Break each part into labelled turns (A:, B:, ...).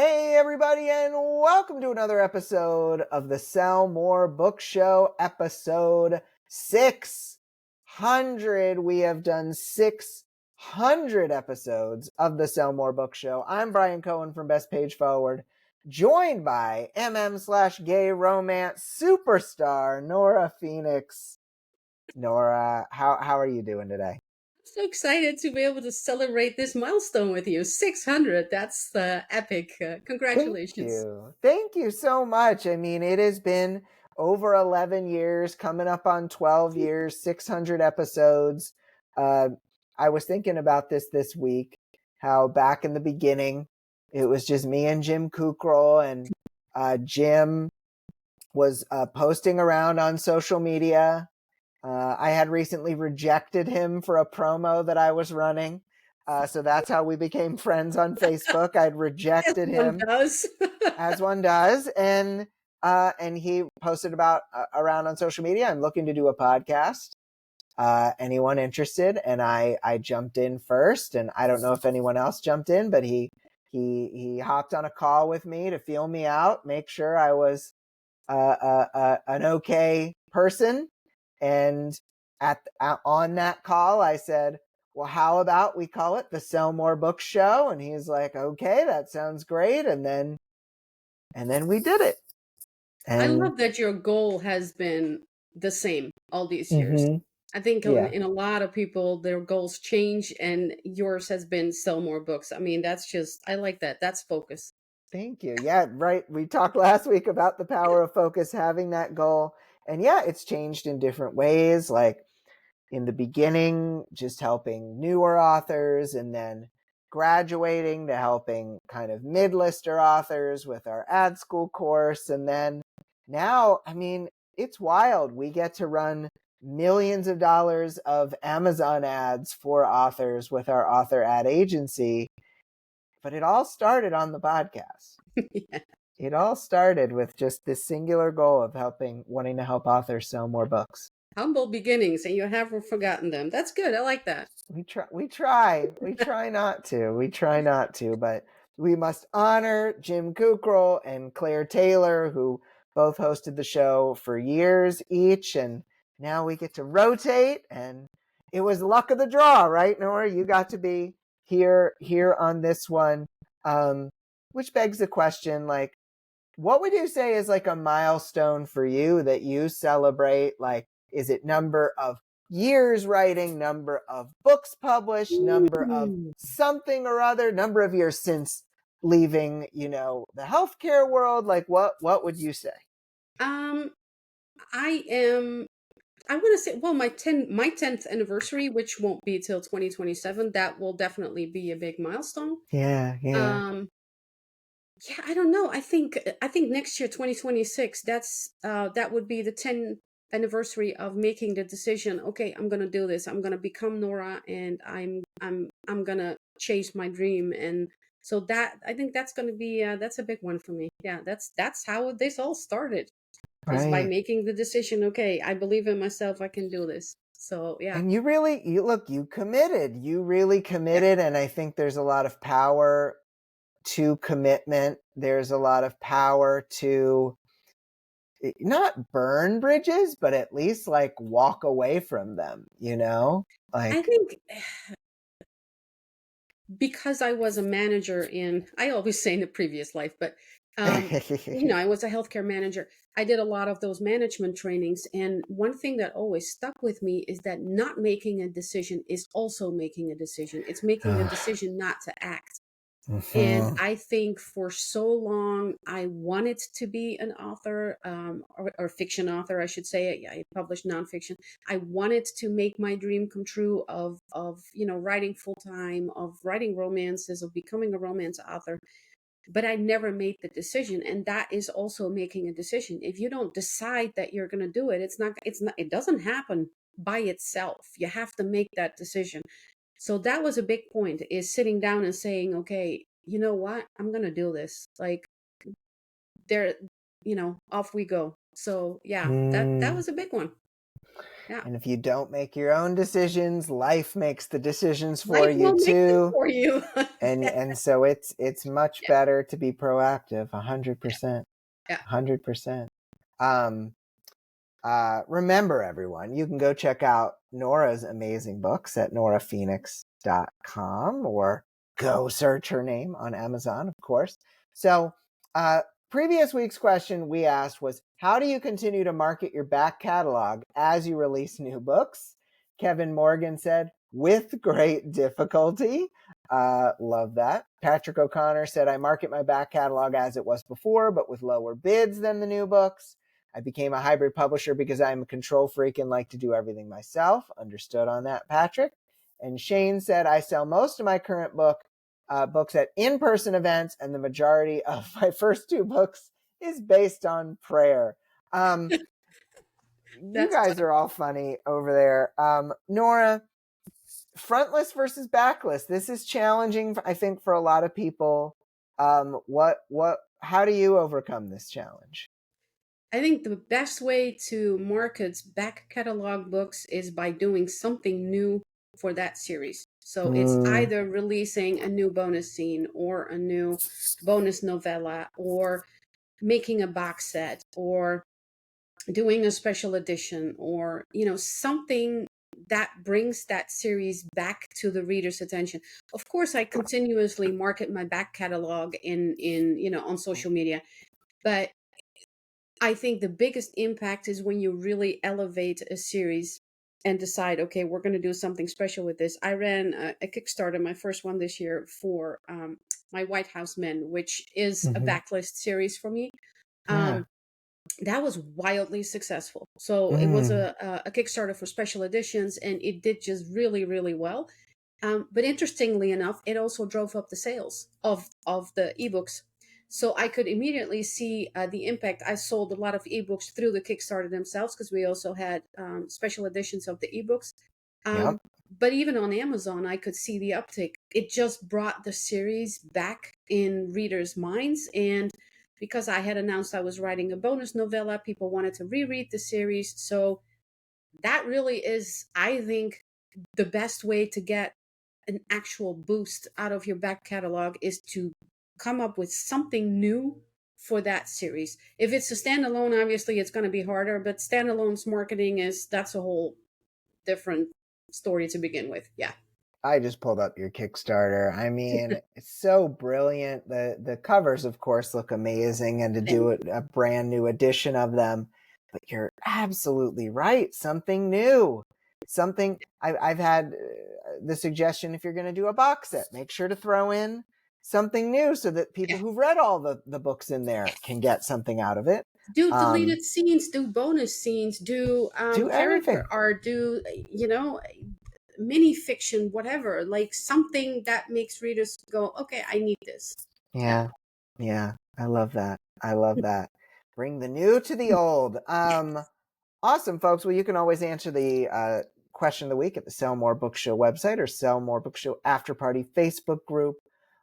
A: Hey, everybody, and welcome to another episode of the Sell More Book Show, episode 600. We have done 600 episodes of the Sell More Book Show. I'm Brian Cohen from Best Page Forward, joined by MM/gay romance superstar Nora Phoenix. Nora, how are you doing today?
B: So excited to be able to celebrate this milestone with you. 600. That's epic.
A: Thank
B: Congratulations.
A: you. Thank you so much. I mean, it has been over 11 years, coming up on 12 years, 600 episodes. Uh, I was thinking about this week, how back in the beginning, it was just me and Jim Kukral, and Jim was posting around on social media. I had recently rejected him for a promo that I was running. So that's how we became friends on Facebook. I'd
B: As
A: rejected
B: one
A: him,
B: does.
A: as one does, and he posted about around on social media, I'm looking to do a podcast. Anyone interested? And I jumped in first, and I don't know if anyone else jumped in, but he hopped on a call with me to feel me out, make sure I was an okay person. And on that call, I said, well, how about we call it the Sell More Book Show? And he's like, okay, that sounds great. And then we did it.
B: I
A: And
B: love that your goal has been the same all these years.
A: mhm,
B: I think
A: yeah,
B: in a lot of people, their goals change, and yours has been sell more books. I mean, I like that. That's focus.
A: thank you. Yeah, right. We talked last week about the power of focus, having that goal. And yeah, it's changed in different ways. Like in the beginning, just helping newer authors, and then graduating to helping kind of mid-lister authors with our ad school course. And then now, I mean, it's wild. We get to run millions of dollars of Amazon ads for authors with our author ad agency. But it all started on the podcast.
B: Yeah.
A: It all started with just this singular goal of wanting to help authors sell more books.
B: Humble beginnings, and you haven't forgotten them. That's good. I like that.
A: We try not to, but we must honor Jim Kukral and Claire Taylor, who both hosted the show for years each, and now we get to rotate. And it was luck of the draw, right, Nora? You got to be here on this one, which begs the question, like, what would you say is like a milestone for you that you celebrate? Like, is it number of years writing, number of books published, number of
B: Ooh.
A: something or other, number of years since leaving, the healthcare world? Like, what would you say?
B: Um, I am I want to say, well, my 10th anniversary, which won't be till 2027, that will definitely be a big milestone.
A: Yeah, yeah.
B: Um, yeah, I don't know. I think next year, 2026, that would be the 10th anniversary of making the decision. Okay, I'm gonna do this. I'm gonna become Nora, and I'm gonna chase my dream. And so that I think that's gonna be that's a big one for me. Yeah, that's how this all started, is by
A: Right.
B: making the decision. Okay, I believe in myself. I can do this. So yeah,
A: And you committed. You really
B: yeah.
A: committed. And I think there's a lot of power to commitment. There's a lot of power to not burn bridges, but at least like walk away from them.
B: I
A: Like,
B: think because I was a manager I always say in the previous life, but I was a healthcare manager. I did a lot of those management trainings, and one thing that always stuck with me is that not making a decision is also making a decision. It's making a decision not to act. And
A: Mhm.
B: I think for so long, I wanted to be an author, or fiction author, I should say. I published nonfiction. I wanted to make my dream come true of writing full time, of writing romances, of becoming a romance author. But I never made the decision, and that is also making a decision. If you don't decide that you're going to do it, it doesn't happen by itself. You have to make that decision. So that was a big point, is sitting down and saying, okay, you know what? I'm going to do this. Like, there, off we go. So yeah, that
A: Mm.
B: was a big one. Yeah.
A: And if you don't make your own decisions, life makes the decisions for
B: Life
A: you
B: will make them
A: too.
B: for you.
A: And so it's much
B: Yeah.
A: better to be proactive. 100%.
B: Yeah.
A: 100%. Um, remember, everyone, you can go check out Nora's amazing books at noraphoenix.com, or go search her name on Amazon, of course. So, previous week's question we asked was, how do you continue to market your back catalog as you release new books? Kevin Morgan said, with great difficulty. Love that. Patrick O'Connor said, I market my back catalog as it was before, but with lower bids than the new books. I became a hybrid publisher because I'm a control freak and like to do everything myself. Understood on that, Patrick. And Shane said, I sell most of my current books at in-person events, and the majority of my first two books is based on prayer. You
B: That's
A: guys are all funny over there. Nora, frontlist versus backlist. This is challenging, I think, for a lot of people. How do you overcome this challenge?
B: I think the best way to market back catalog books is by doing something new for that series. So it's
A: Mm,
B: either releasing a new bonus scene or a new bonus novella, or making a box set, or doing a special edition, or something that brings that series back to the reader's attention. Of course, I continuously market my back catalog in on social media, but I think the biggest impact is when you really elevate a series and decide, okay, we're going to do something special with this. I ran a Kickstarter, my first one this year, for my White House Men, which is a
A: mm-hmm.
B: backlist series for me.
A: Yeah.
B: Um, that was wildly successful. So it was
A: Mm,
B: a Kickstarter for special editions, and it did just really, really well. But interestingly enough, it also drove up the sales of the ebooks. So I could immediately see the impact. I sold a lot of ebooks through the Kickstarter themselves, because we also had special editions of the ebooks.
A: yep.
B: Um, but even on Amazon, I could see the uptick. It just brought the series back in readers' minds. And because I had announced I was writing a bonus novella, people wanted to reread the series. So that really is, I think, the best way to get an actual boost out of your back catalog is to come up with something new for that series. If it's a standalone, obviously it's going to be harder, but standalone's marketing that's a whole different story to begin with. Yeah.
A: I just pulled up your Kickstarter. I mean, it's so brilliant. The covers, of course, look amazing, and to do a brand new edition of them. But you're absolutely right. Something new. Something I've had the suggestion, if you're going to do a box set, make sure to throw in something new so that people
B: Yeah.
A: who've read all the books in there can get something out of it.
B: Do deleted scenes, do bonus scenes, do
A: Do
B: character
A: everything.
B: art, do mini fiction, whatever, like something that makes readers go, okay, I need this. Yeah.
A: Yeah. Yeah. I love that. I love that. Bring the new to the old. Awesome, folks. Well, you can always answer the question of the week at the Sell More Book Show website or Sell More Book Show After Party Facebook group.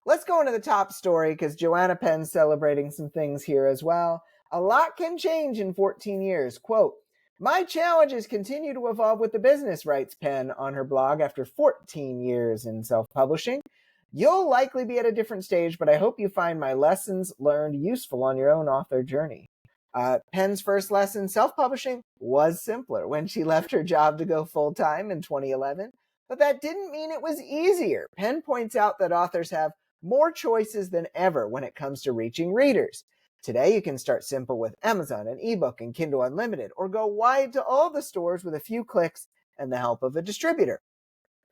A: Let's go into the top story, because Joanna Penn's celebrating some things here as well. A lot can change in 14 years. Quote, my challenges continue to evolve with the business, writes Penn on her blog after 14 years in self-publishing. You'll likely be at a different stage, but I hope you find my lessons learned useful on your own author journey. Penn's first lesson, self-publishing, was simpler when she left her job to go full-time in 2011, but that didn't mean it was easier. Penn points out that authors have more choices than ever when it comes to reaching readers. Today, you can start simple with Amazon and ebook and Kindle Unlimited, or go wide to all the stores with a few clicks and the help of a distributor.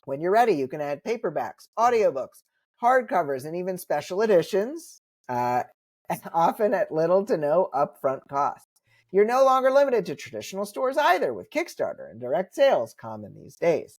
A: When you're ready, you can add paperbacks, audiobooks, hardcovers, and even special editions, often at little to no upfront cost. You're no longer limited to traditional stores either, with Kickstarter and direct sales common these days.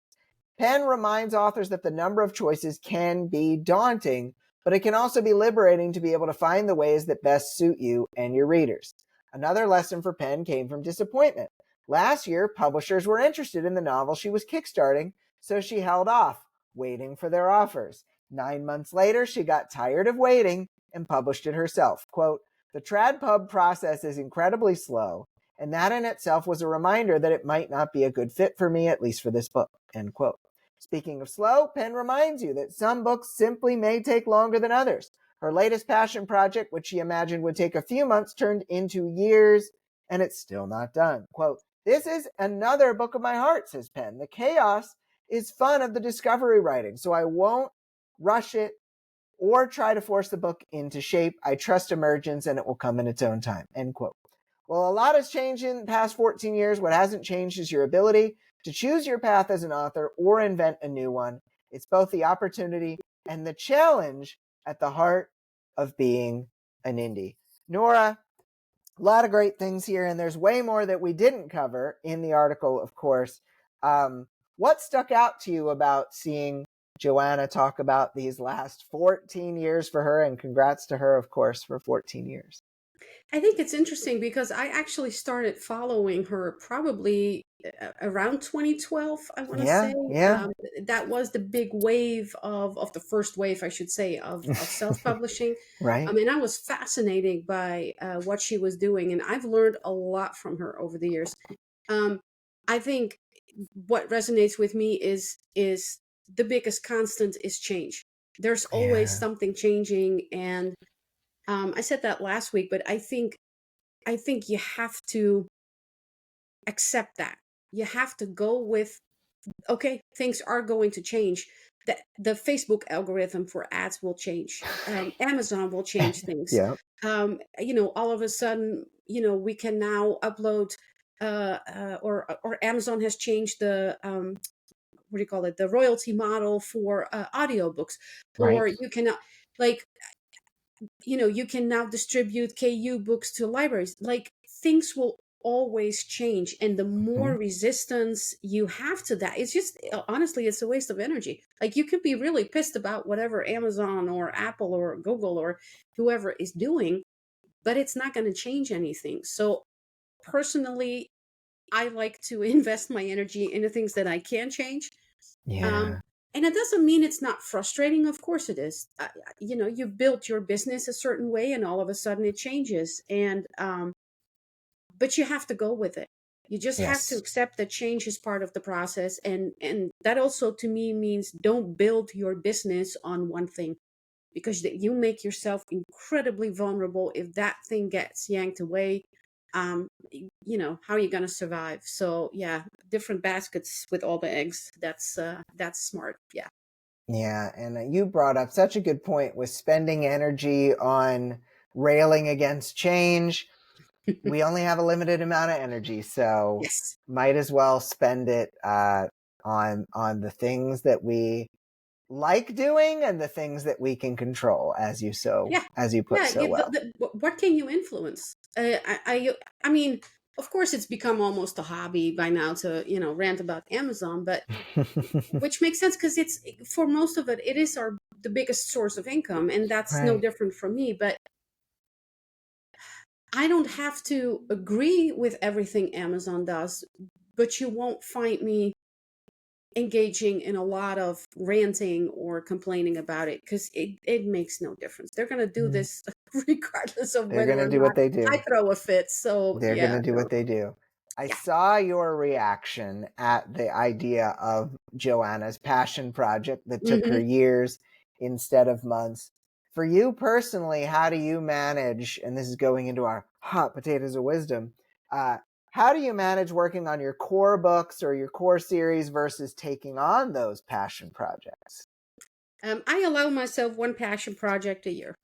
A: Penn reminds authors that the number of choices can be daunting, but it can also be liberating to be able to find the ways that best suit you and your readers. Another lesson for Penn came from disappointment. Last year, publishers were interested in the novel she was kickstarting, so she held off, waiting for their offers. 9 months later, she got tired of waiting and published it herself. Quote, the TradPub process is incredibly slow, And that in itself was a reminder that it might not be a good fit for me, at least for this book, end quote. Speaking of slow, Penn reminds you that some books simply may take longer than others. Her latest passion project, which she imagined would take a few months, turned into years, and it's still not done. Quote, this is another book of my heart, says Penn. The chaos is fun of the discovery writing, so I won't rush it or try to force the book into shape. I trust emergence and it will come in its own time, end quote. Well, a lot has changed in the past 14 years. What hasn't changed is your ability to choose your path as an author or invent a new one. It's both the opportunity and the challenge at the heart of being an indie. Nora, a lot of great things here, and there's way more that we didn't cover in the article, of course. What stuck out to you about seeing Joanna talk about these last 14 years for her? And congrats to her, of course, for 14 years.
B: I think it's interesting because I actually started following her probably around 2012, I want to
A: Yeah,
B: say.
A: yeah,
B: That was the big wave of the first wave, I should say, of self-publishing.
A: right.
B: And I was fascinated by what she was doing, and I've learned a lot from her over the years. Um, I think what resonates with me is the biggest constant is change. There's always
A: Yeah,
B: something changing, and I said that last week, but I think you have to accept that. You have to go with, okay, things are going to change. The Facebook algorithm for ads will change. Amazon will change things.
A: yeah,
B: All of a sudden, we can now upload, or Amazon has changed the what do you call it, the royalty model for audiobooks,
A: right.
B: or you can like you can now distribute KU books to libraries. Like, things will always change, and the more
A: Mhm.
B: resistance you have to that, it's just, honestly, it's a waste of energy. Like, you could be really pissed about whatever Amazon or Apple or Google or whoever is doing, but it's not going to change anything. So personally, I like to invest my energy in the things that I can change. um,
A: Yeah,
B: and it doesn't mean it's not frustrating. Of course it is. You've built your business a certain way, and all of a sudden it changes. And but you have to go with it. You just have to
A: yes,
B: accept that change is part of the process, and that also to me means don't build your business on one thing, because you make yourself incredibly vulnerable if that thing gets yanked away. How are you going to survive? So yeah, different baskets with all the eggs. That's smart. Yeah.
A: yeah. And you brought up such a good point with spending energy on railing against change. We only have a limited amount of energy, so
B: Yes.
A: might as well spend it on the things that we like doing and the things that we can control,
B: Yeah.
A: as you put
B: Yeah.
A: so well.
B: What can you influence? I mean, of course, it's become almost a hobby by now to rant about Amazon, but which makes sense because it's, for most of it, it is the biggest source of income, and that's no
A: Right.
B: different from me. But I don't have to agree with everything Amazon does, but you won't find me engaging in a lot of ranting or complaining about it, because it makes no difference. They're going to do
A: Mm.
B: this regardless of
A: They're
B: whether
A: gonna
B: or
A: do
B: not
A: what they
B: I
A: do.
B: throw a fit. So
A: They're
B: yeah,
A: gonna do
B: no,
A: what they do. I
B: yeah.
A: saw your reaction at the idea of Joanna's passion project that took her
B: Hmm.
A: years instead of months. For you personally, how do you manage, and this is going into our hot potatoes of wisdom, uh, how do you manage working on your core books or your core series versus taking on those passion projects?
B: I allow myself one passion project a year.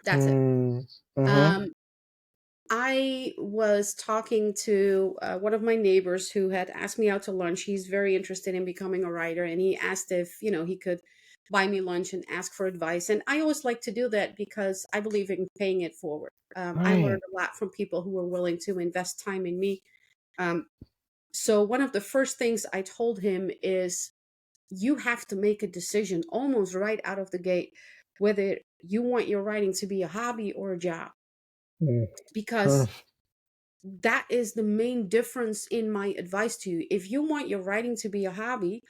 B: That's it.
A: Mm, mm-hmm.
B: Um, I was talking to one of my neighbors who had asked me out to lunch. He's very interested in becoming a writer, and he asked if he could buy me lunch and ask for advice. And I always like to do that because I believe in paying it forward. I
A: Right.
B: learned a lot from people who were willing to invest time in me. Um, so one of the first things I told him is, you have to make a decision almost right out of the gate whether you want your writing to be a hobby or a job,
A: Mm-hmm.
B: because that is the main difference in my advice to you. If you want your writing to be a hobby,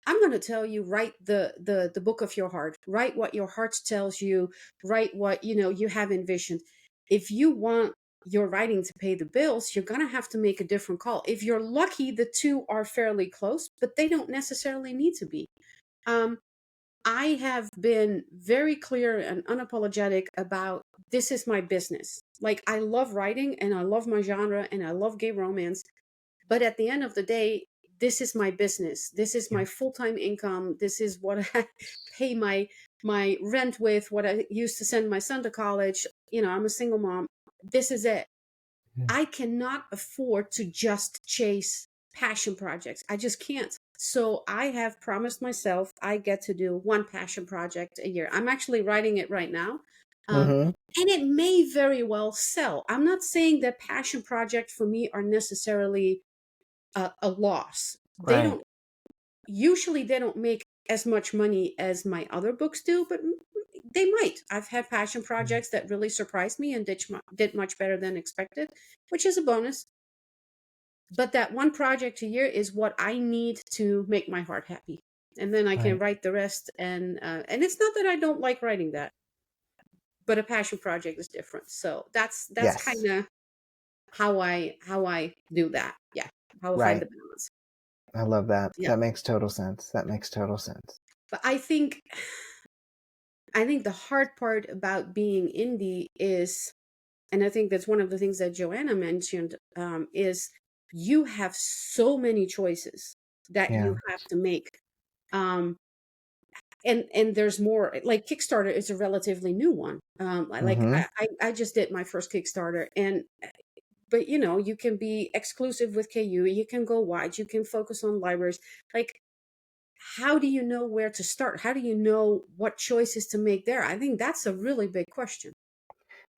B: I'm going to tell you, write the book of your heart, write what your heart tells you, write what you have envisioned. If you want your writing to pay the bills, you're going to have to make a different call. If you're lucky, the two are fairly close, but they don't necessarily need to be. Um, I have been very clear and unapologetic about this is my business. Like, I love writing and I love my genre and I love gay romance. But at the end of the day, this is my business. This is
A: Yeah.
B: my full-time income. This is what I pay my rent with, what I used to send my son to college. I'm a single mom. This is it.
A: Mm.
B: I cannot afford to just chase passion projects. I just can't. So I have promised myself I get to do one passion project a year. I'm actually writing it right now. Um,
A: Mm-hmm.
B: and it may very well sell. I'm not saying that passion projects for me are necessarily a loss. They
A: Right.
B: don't usually they don't make as much money as my other books do, but they might. I've had passion projects that really surprised me and did much better than expected, which is a bonus. But that one project a year is what I need to make my heart happy, and then I can
A: Right.
B: write the rest. And it's not that I don't like writing that, but a passion project is different. So that's
A: Yes.
B: kind of how I do that. Yeah, how I find
A: Right.
B: the balance.
A: I love that.
B: Yeah,
A: That makes total sense. That makes total sense.
B: but I think the hard part about being indie is, and I think that's one of the things that Joanna mentioned, is you have so many choices that
A: Yeah.
B: you have to make. Um, and there's more. Like Kickstarter is a relatively new one.
A: Mm-hmm.
B: I just did my first Kickstarter, and but you can be exclusive with KU. You can go wide. You can focus on libraries. Like, how do you know where to start? How do you know what choices to make there? I think that's a really big question.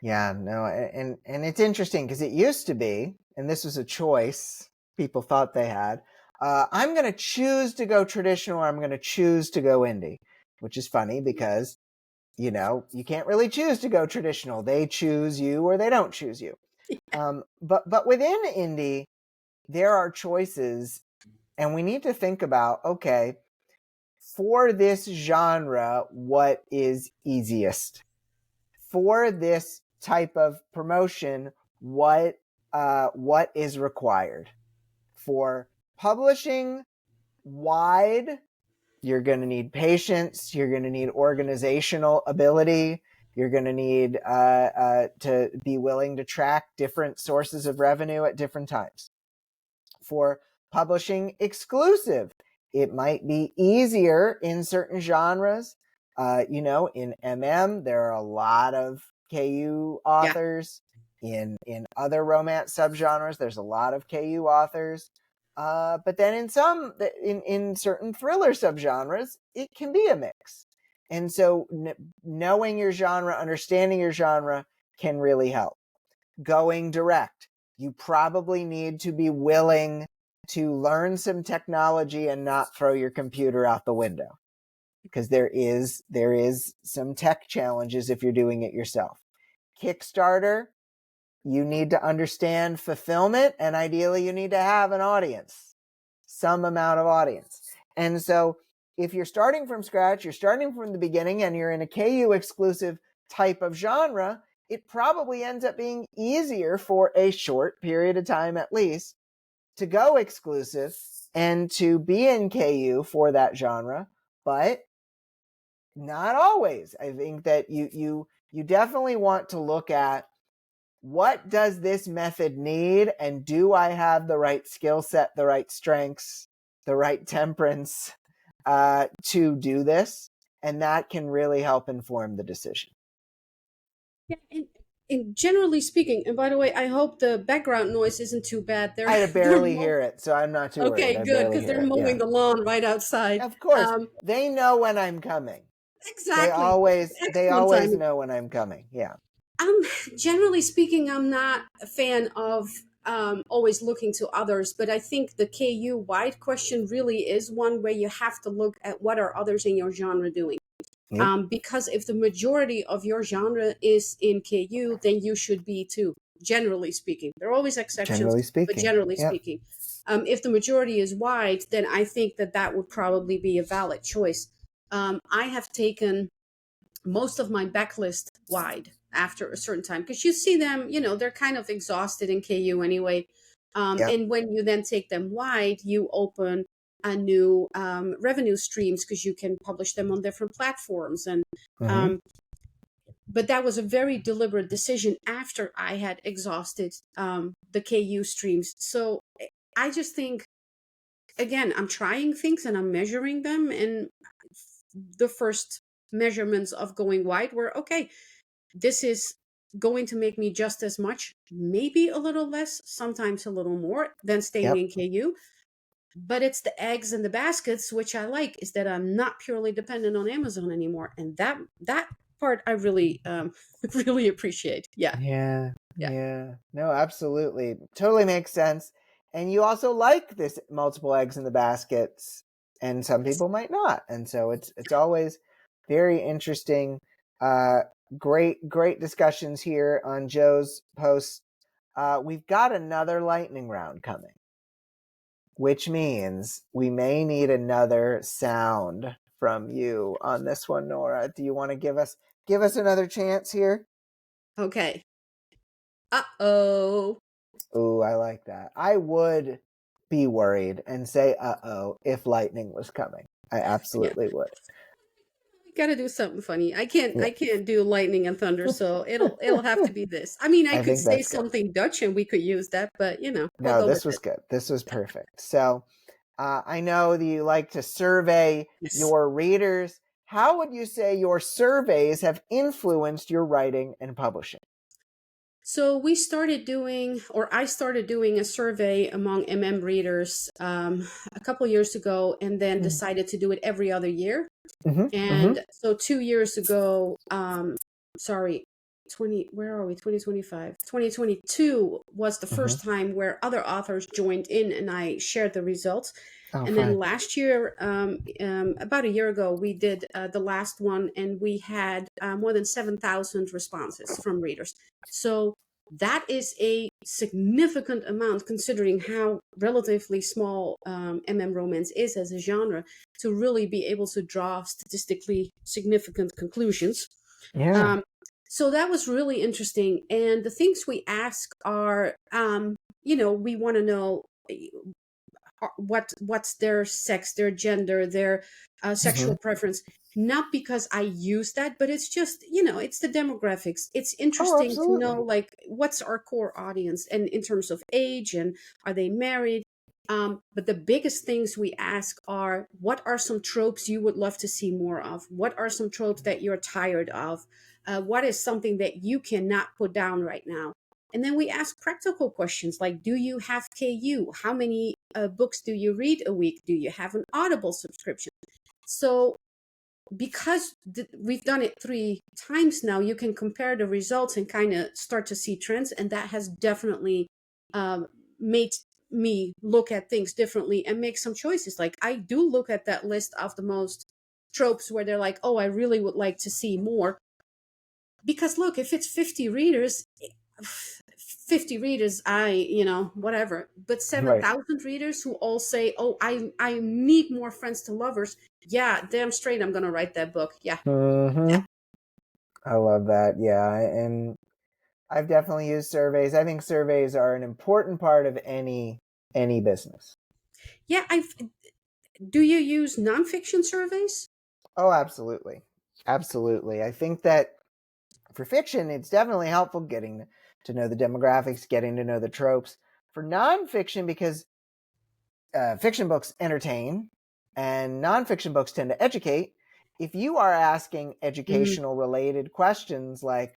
A: Yeah, no, and it's interesting because it used to be, and this was a choice people thought they had. I'm going to choose to go traditional, or I'm going to choose to go indie, which is funny because you can't really choose to go traditional. They choose you, or they don't choose you. But within indie, there are choices, and we need to think about, okay, for this genre, what is easiest? For this type of promotion, what is required? For publishing wide, you're going to need patience. You're going to need organizational ability. You're going to need to be willing to track different sources of revenue at different times. For publishing exclusive, it might be easier in certain genres. In there are a lot of KU
B: Yeah,
A: authors. In other romance subgenres, there's a lot of KU authors. But then in certain thriller subgenres, it can be a mix. And so knowing your genre, understanding your genre can really help. Going direct, you probably need to be willing to learn some technology and not throw your computer out the window, because there is some tech challenges if you're doing it yourself. Kickstarter, you need to understand fulfillment, and ideally you need to have an audience, some amount of audience. And so if you're starting from scratch, you're starting from the beginning, and you're in a KU exclusive type of genre, it probably ends up being easier for a short period of time at least to go exclusive and to be in KU for that genre, but not always. I think that you definitely want to look at, what does this method need, and do I have the right skill set, the right strengths, the right temperance to do this? And that can really help inform the decision.
B: yeah. And generally speaking, and by the way, I hope the background noise isn't too bad. They're
A: I
B: they're
A: barely
B: mow-
A: hear it, so I'm not too worried.
B: okay,
A: I
B: good,
A: barely
B: because
A: hear
B: they're
A: it. Yeah.
B: mowing the lawn right outside.
A: Of course, they know when I'm coming. They
B: Exactly.
A: always they
B: Excellent
A: always
B: timing.
A: know when I'm coming. Yeah.
B: Um, Generally speaking, I'm not a fan of always looking to others, but I think the KU wide question really is one where you have to look at what are others in your genre doing.
A: Yep.
B: Because if the majority of your genre is in KU, then you should be too, generally speaking. There are always exceptions,
A: Generally
B: but
A: speaking.
B: generally
A: Yep.
B: speaking. If the majority is wide, then I think that would probably be a valid choice. I have taken most of my backlist wide. after a certain time, because you see them, they're kind of exhausted in KU anyway.
A: Yep.
B: And when you then take them wide, you open a new revenue streams because you can publish them on different platforms. And
A: Mm-hmm.
B: um, but that was a very deliberate decision after I had exhausted the KU streams. So I just think, again, I'm trying things and I'm measuring them. And the first measurements of going wide were, okay, this is going to make me just as much, maybe a little less, sometimes a little more than staying
A: Yep.
B: in KU. But it's the eggs and the baskets, which I like, is that I'm not purely dependent on Amazon anymore. And that part I really really appreciate. Yeah.
A: Yeah.
B: Yeah.
A: Yeah. No, absolutely. Totally makes sense. And you also like this multiple eggs in the baskets, and some people might not. And so it's always very interesting. Uh great discussions here on Joe's post. We've got another lightning round coming, which means we may need another sound from you on this one, Nora. Do you want to give us another chance here?
B: Okay. Uh-oh.
A: Ooh, I like that. I would be worried and say uh-oh if lightning was coming. I
B: Yeah.
A: absolutely would.
B: Got to do something funny. I
A: Yeah.
B: can't do lightning and thunder, so it'll have to be this. I mean, I
A: I
B: could
A: think
B: say
A: that's good.
B: something Dutch and we could use that, but we'll
A: No,
B: go with
A: this was
B: it.
A: good. This was perfect. So I know that you like to survey
B: Yes.
A: your readers. How would you say your surveys have influenced your writing and publishing?
B: So we started doing, or I started doing a survey among readers a couple years ago, and then decided to do it every other year.
A: Mm-hmm. Mm-hmm.
B: And so 2 years ago, sorry, 20, where are we? 2025. 2022 was the
A: Mm-hmm.
B: first time where other authors joined in and I shared the results.
A: Oh,
B: And then
A: fun.
B: last year, about a year ago, we did the last one and we had more than 7,000 responses from readers. So that is a significant amount considering how relatively small romance is as a genre, to really be able to draw statistically significant conclusions.
A: Yeah.
B: Um, so that was really interesting. And the things we ask are, we want to know what's their sex, their gender, their
A: Mm-hmm.
B: sexual preference. Not because I use that, but it's just, it's the demographics. It's
A: Oh,
B: interesting to know,
A: absolutely.
B: like, what's our core audience, and in terms of age, and are they married. But the biggest things we ask are, what are some tropes you would love to see more of? What are some tropes that you're tired of? What is something that you cannot put down right now? And then we ask practical questions like, do you have KU? How many books do you read a week? Do you have an Audible subscription? So because we've done it 3 times now, you can compare the results and kind of start to see trends. And that has definitely made me look at things differently and make some choices. Like, I do look at that list of the most tropes where they're like, oh, I really would like to see more. Because look, if it's 50 readers, 50 readers, whatever. But
A: Right.
B: 7,000 readers who all say, oh, I need more friends to lovers. Yeah, damn straight, I'm going to write that book. Yeah.
A: Mm-hmm. I love that. Yeah. And I've definitely used surveys. I think surveys are an important part of any business.
B: Yeah. Do you use nonfiction surveys?
A: Oh, absolutely. Absolutely. I think that for fiction, it's definitely helpful getting to know the demographics, getting to know the tropes. For nonfiction, because fiction books entertain and nonfiction books tend to educate, if you are asking
B: Mm,
A: educational related questions like,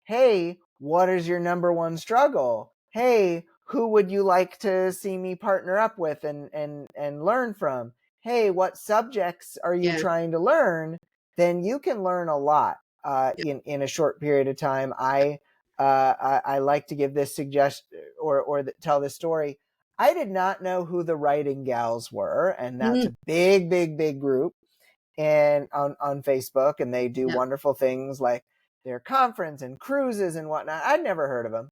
A: hey, what is your number one struggle? Hey, who would you like to see me partner up with and learn from? Hey, what subjects are you
B: yeah.
A: trying to learn? Then you can learn a lot in a short period of time. I like to give this suggestion or tell this story. I did not know who the Writing Gals were, and that's
B: Mm,
A: a big group and on Facebook, and they do
B: yeah.
A: wonderful things like their conference and cruises and whatnot. I'd never heard of them,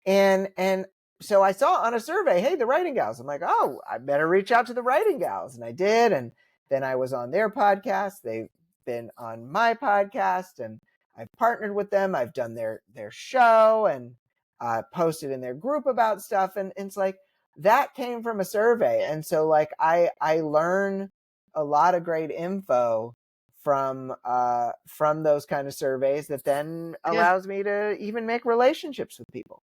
A: and so I saw on a survey, hey, the Writing Gals. I'm like, oh, I better reach out to the Writing Gals, and I did, and then I was on their podcast. They've been on my podcast, and I've partnered with them. I've done their show and posted in their group about stuff. And it's like that came from a survey. And so like I learn a lot of great info from those kind of surveys that then
B: Yeah.
A: allows me to even make relationships with people.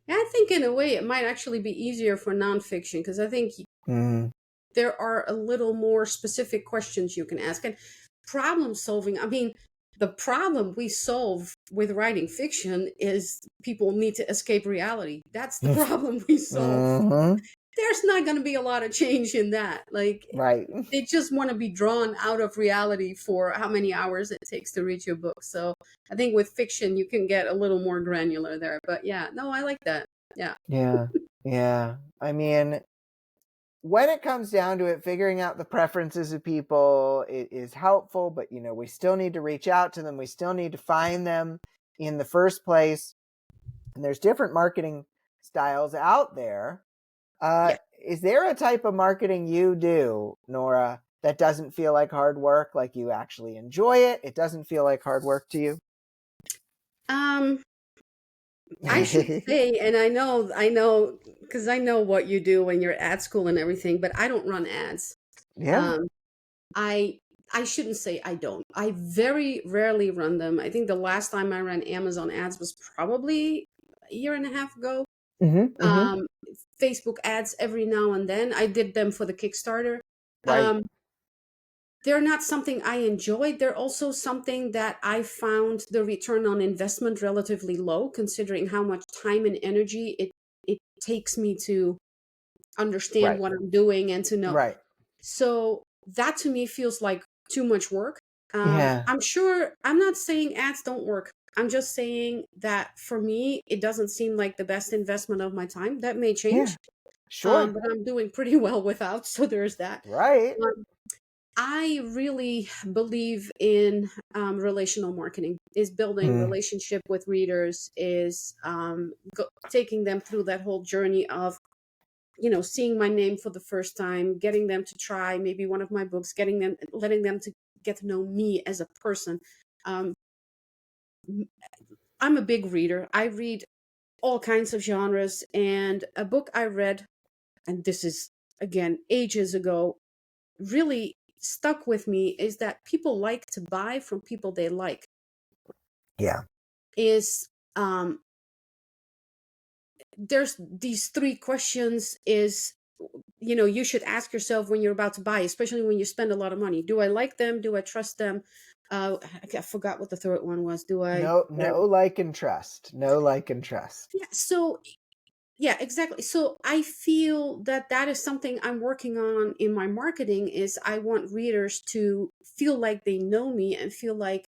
B: Yeah, I think in a way it might actually be easier for nonfiction because I think
A: Mm.
B: there are a little more specific questions you can ask. And problem solving, I mean, the problem we solve with writing fiction is people need to escape reality. That's the problem we solve.
A: Mm-hmm.
B: There's not going to be a lot of change in that. Like,
A: Right.
B: they just want to be drawn out of reality for how many hours it takes to read your book. So I think with fiction, you can get a little more granular there. But yeah, no, I like that. Yeah.
A: Yeah. Yeah. I mean, when it comes down to it, figuring out the preferences of people is helpful, but we still need to reach out to them. We still need to find them in the first place. And there's different marketing styles out there. Uh,
B: Yeah.
A: is there a type of marketing you do, Nora, that doesn't feel like hard work, like you actually enjoy it? It doesn't feel like hard work to you?
B: Um, I should say, and I know, because I know what you do when you're at school and everything, but I don't run ads.
A: Yeah.
B: Um, I I shouldn't say I don't. I very rarely run them. I think the last time I ran Amazon ads was probably a year and a half ago.
A: Mm-hmm. Mm-hmm.
B: Um, Facebook ads every now and then. I did them for the Kickstarter.
A: Right.
B: Um, they're not something I enjoyed. They're also something that I found the return on investment relatively low, considering how much time and energy it takes me to understand
A: Right.
B: what I'm doing and to know.
A: Right.
B: So that to me feels like too much work.
A: Yeah.
B: I'm sure I'm not saying ads don't work. I'm just saying that for me, it doesn't seem like the best investment of my time. That may
A: Yeah.
B: change,
A: Sure.
B: but I'm doing pretty well without. So there's that.
A: Right.
B: Um, I really believe in relational marketing. Is building
A: Mm.
B: relationship with readers. Is taking them through that whole journey of seeing my name for the first time, getting them to try maybe one of my books, letting them to get to know me as a person. Um, I'm a big reader. I read all kinds of genres, and a book I read, and this is again ages ago, really stuck with me is that people like to buy from people they like.
A: Yeah.
B: Is there's these three questions is you should ask yourself when you're about to buy, especially when you spend a lot of money. Do I like them? Do I trust them? I forgot what the third one was. Do I
A: No,
B: whatever.
A: no like and trust. No like and trust.
B: Yeah, so yeah, exactly. So I feel that that is something I'm working on in my marketing is I want readers to feel like they know me and feel like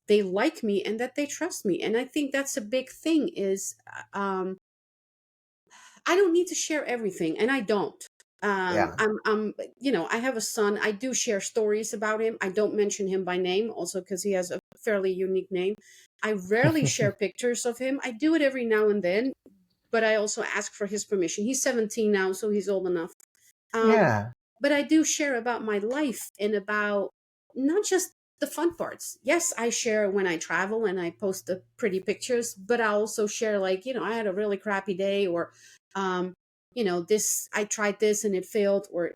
B: they like me and that they trust me. And I think that's a big thing is I don't need to share everything, and I don't.
A: Yeah.
B: I have a son. I do share stories about him. I don't mention him by name, also because he has a fairly unique name. I rarely share pictures of him. I do it every now and then, but I also ask for his permission. He's 17 now, so he's old enough. Um,
A: Yeah.
B: but I do share about my life and about not just the fun parts. Yes, I share when I travel and I post the pretty pictures, but I also share like, I had a really crappy day or um, this I tried this and it failed or,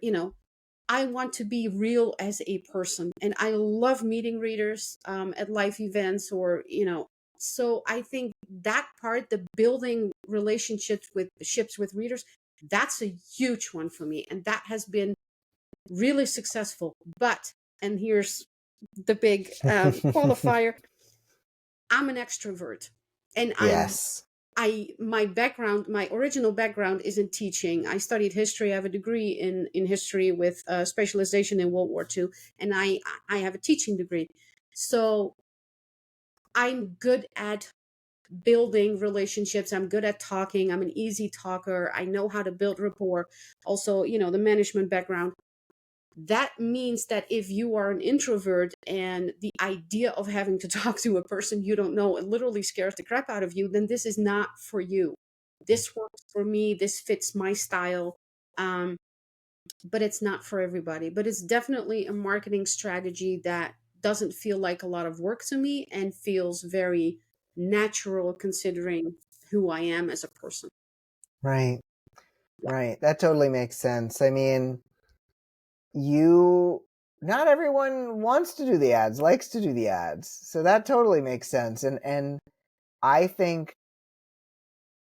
B: I want to be real as a person. And I love meeting readers at life events or, so I think that part, the building relationships with ships with readers, that's a huge one for me. And that has been really successful. But, and here's the big qualifier, I'm an extrovert. And
A: Yes.
B: my original background is in teaching. I studied history. I have a degree in history with specialization in World War II, and I have a teaching degree. So I'm good at building relationships. I'm good at talking. I'm an easy talker. I know how to build rapport. Also, the management background. That means that if you are an introvert and the idea of having to talk to a person you don't know, it literally scares the crap out of you, then this is not for you. This works for me. This fits my style. Um, but it's not for everybody. But it's definitely a marketing strategy that doesn't feel like a lot of work to me and feels very natural considering who I am as a person.
A: Right.
B: Yeah.
A: Right. That totally makes sense. I mean, you not everyone wants to do the ads, likes to do the ads. So that totally makes sense. And I think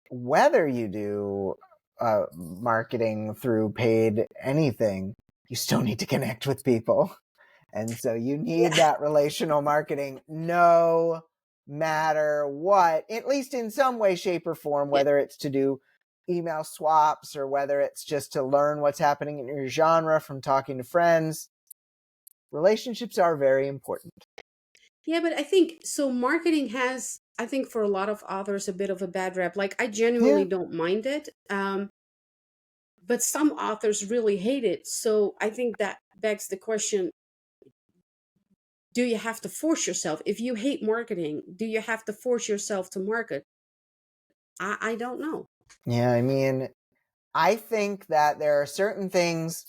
A: whether you do marketing through paid anything, you still need to connect with people. And so you need that relational marketing no matter what, at least in some way, shape, or form,
B: Yeah.
A: whether it's to do email swaps or whether it's just to learn what's happening in your genre from talking to friends. Relationships are very important.
B: Yeah, but I think so. Marketing has, I think, for a lot of authors, a bit of a bad rep. Like, I
A: Yeah.
B: genuinely don't mind it, but some authors really hate it. So I think that begs the question: do you have to force yourself? If you hate marketing, do you have to force yourself to market? I don't know.
A: Yeah. I mean, I think that there are certain things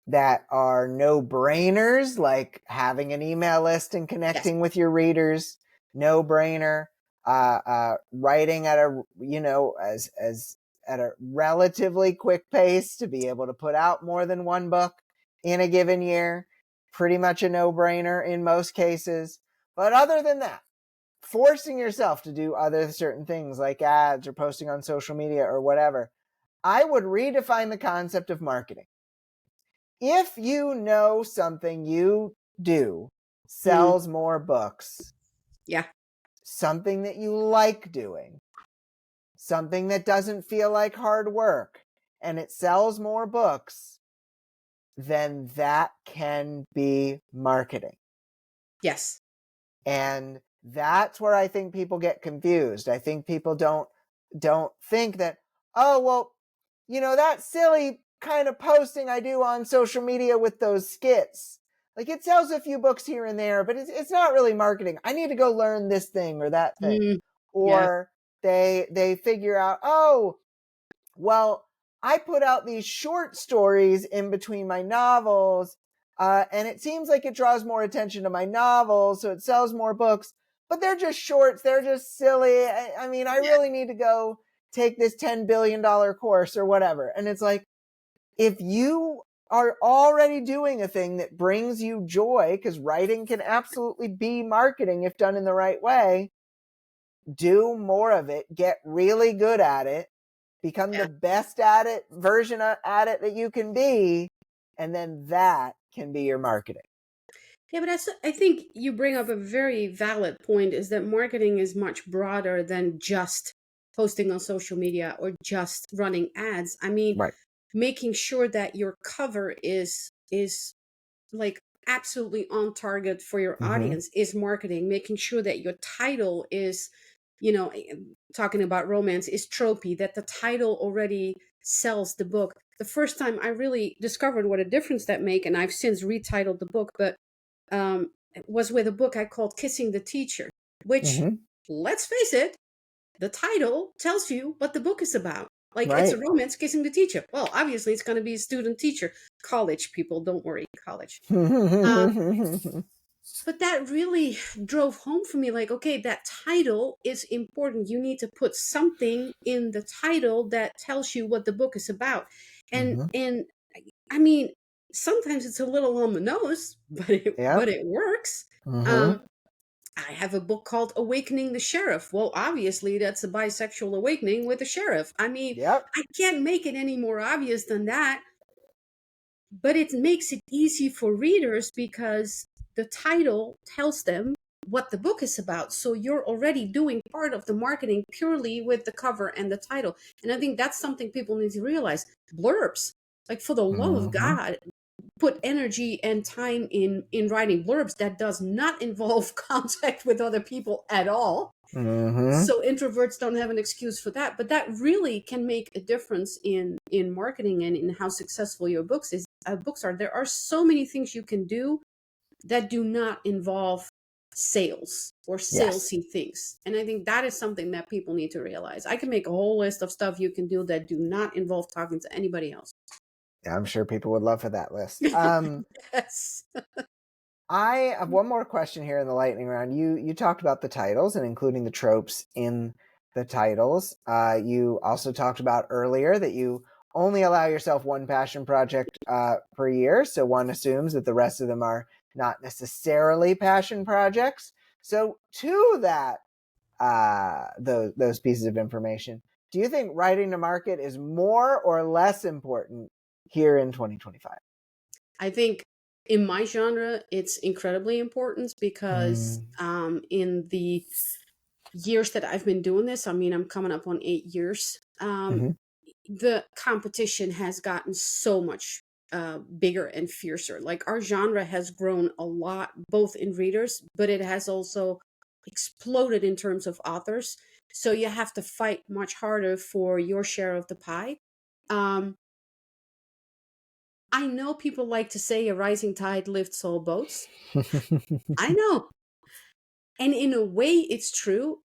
A: that are no brainers, like having an email list and
B: Yes.
A: connecting with your readers. No brainer. Writing at a, as at a relatively quick pace to be able to put out more than one book in a given year. Pretty much a no brainer in most cases. But other than that, forcing yourself to do other certain things like ads or posting on social media or whatever, I would redefine the concept of marketing. If you know something you do
B: Mm,
A: sells more books,
B: yeah.
A: something that you like doing, something that doesn't feel like hard work, and it sells more books, then that can be marketing.
B: Yes.
A: And that's where I think people get confused. I think people don't think that, oh, well, that silly kind of posting I do on social media with those skits. Like, it sells a few books here and there, but it's not really marketing. I need to go learn this thing or that thing.
B: Mm, yeah.
A: Or they figure out, oh, well, I put out these short stories in between my novels, and it seems like it draws more attention to my novels, so it sells more books. But they're just shorts. They're just silly. I mean, I
B: Yeah.
A: really need to go take this $10 billion course or whatever. And it's like, if you are already doing a thing that brings you joy, because writing can absolutely be marketing if done in the right way, do more of it, get really good at it, become the
B: Yeah.
A: best at it version at it that you can be, and then that can be your marketing.
B: Yeah, but I think you bring up a very valid point, is that marketing is much broader than just posting on social media or just running ads. I mean,
A: Right.
B: making sure that your cover is like absolutely on target for your
A: Mm-hmm.
B: audience is marketing. Making sure that your title is, talking about romance, is tropey, that the title already sells the book. The first time I really discovered what a difference that make, and I've since retitled the book, but was with a book I called Kissing the Teacher, which,
A: Mm-hmm.
B: let's face it, the title tells you what the book is about. Like, it's a
A: Right.
B: romance kissing the teacher. Well, obviously, it's going to be a student teacher. College people, don't worry, college. Um, but that really drove home for me, like, okay, that title is important. You need to put something in the title that tells you what the book is about. And
A: Mm-hmm.
B: and I mean, sometimes it's a little on the nose, but it
A: Yep.
B: but it works.
A: Mm-hmm.
B: Um, I have a book called Awakening the Sheriff. Well, obviously, that's a bisexual awakening with a sheriff. I mean,
A: Yep.
B: I can't make it any more obvious than that, but it makes it easy for readers because the title tells them what the book is about. So you're already doing part of the marketing purely with the cover and the title. And I think that's something people need to realize. Blurbs, like, for the love of
A: Mm-hmm.
B: God, put energy and time in writing blurbs that does not involve contact with other people at all,
A: Mm-hmm.
B: so introverts don't have an excuse for that. But that really can make a difference in marketing and in how successful your books are. There are so many things you can do that do not involve sales or
A: Yes.
B: salesy things, and I think that is something that people need to realize. I can make a whole list of stuff you can do that do not involve talking to anybody else.
A: Yeah, I'm sure people would love for that list.
B: Yes.
A: I have one more question here in the lightning round. You talked about the titles and including the tropes in the titles. You also talked about earlier that you only allow yourself one passion project per year. So one assumes that the rest of them are not necessarily passion projects. So to that, those pieces of information, do you think writing to market is more or less important here in 2025?
B: I think in my genre, it's incredibly important because in the years that I've been doing this, I mean, I'm coming up on 8 years.
A: Mm-hmm.
B: The competition has gotten so much bigger and fiercer. Like our genre has grown a lot, both in readers, but it has also exploded in terms of authors. So you have to fight much harder for your share of the pie. Um, I know people like to say a rising tide lifts all boats. I know. And in a way, it's true.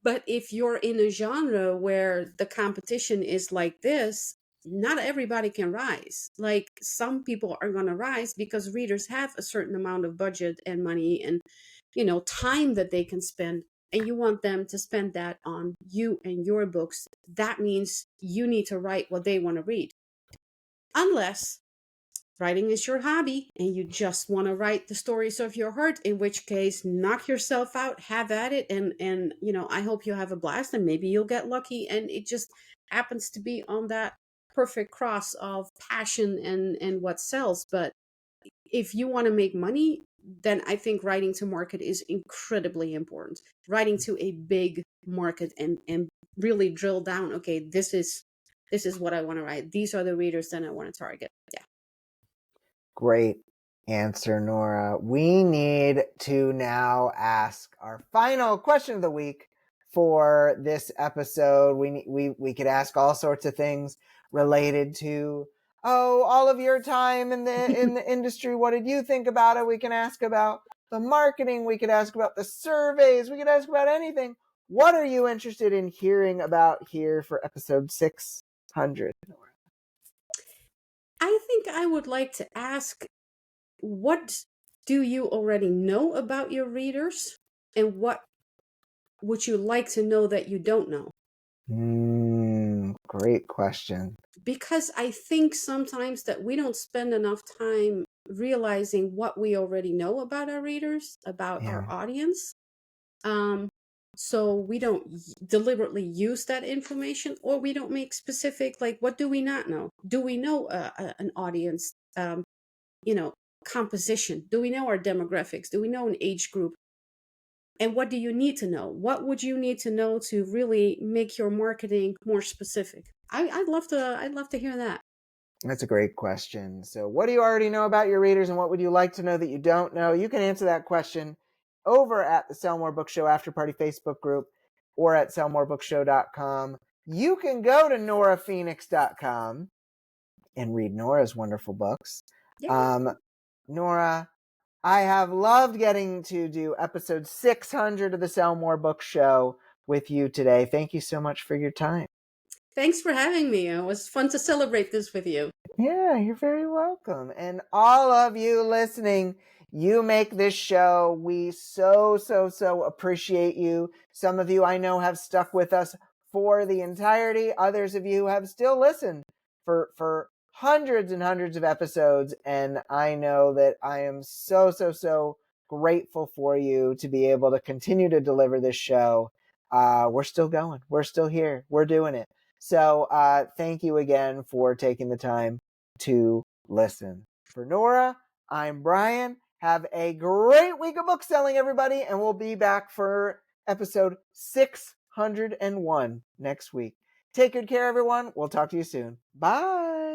B: But if you're in a genre where the competition is like this, not everybody can rise. Like some people are going to rise because readers have a certain amount of budget and money and, time that they can spend. And you want them to spend that on you and your books. That means you need to write what they want to read. Unless writing is your hobby and you just want to write the stories of your heart, in which case knock yourself out, have at it, and I hope you have a blast, and maybe you'll get lucky and it just happens to be on that perfect cross of passion and what sells. But if you want to make money, then I think writing to market is incredibly important. Writing to a big market and really drill down, okay, this is what I want to write, these are the readers that I want to target. Yeah.
A: Great answer, Nora. We need to now ask our final question of the week for this episode. We could ask all sorts of things related to all of your time in the industry. What did you think about it? We can ask about the marketing. We could ask about the surveys. We could ask about anything. What are you interested in hearing about here for episode 600, Nora?
B: I think I would like to ask, what do you already know about your readers, and what would you like to know that you don't know?
A: Great question.
B: Because I think sometimes that we don't spend enough time realizing what we already know about our readers, about our
A: Yeah.
B: audience. Um, so we don't deliberately use that information, or we don't make specific, like, what do we not know? Do we know an audience, you know, composition? Do we know our demographics? Do we know an age group? And what do you need to know? What would you need to know to really make your marketing more specific? I'd love to hear that.
A: That's a great question. So, what do you already know about your readers, and what would you like to know that you don't know? You can answer that question over at the Sell More Book Show After Party Facebook group or at sellmorebookshow.com. You can go to noraphoenix.com and read Nora's wonderful books.
B: Yeah.
A: Nora, I have loved getting to do episode 600 of the Sell More Book Show with you today. Thank you so much for your time.
B: Thanks for having me. It was fun to celebrate this with you.
A: Yeah, you're very welcome. And all of you listening, you make this show. We so appreciate you. Some of you I know have stuck with us for the entirety. Others of you have still listened for hundreds and hundreds of episodes. And I know that I am so grateful for you to be able to continue to deliver this show. We're still going. We're still here. We're doing it. So thank you again for taking the time to listen. For Nora, I'm Bryan. Have a great week of book selling, everybody, and we'll be back for episode 601 next week. Take good care, everyone. We'll talk to you soon. Bye.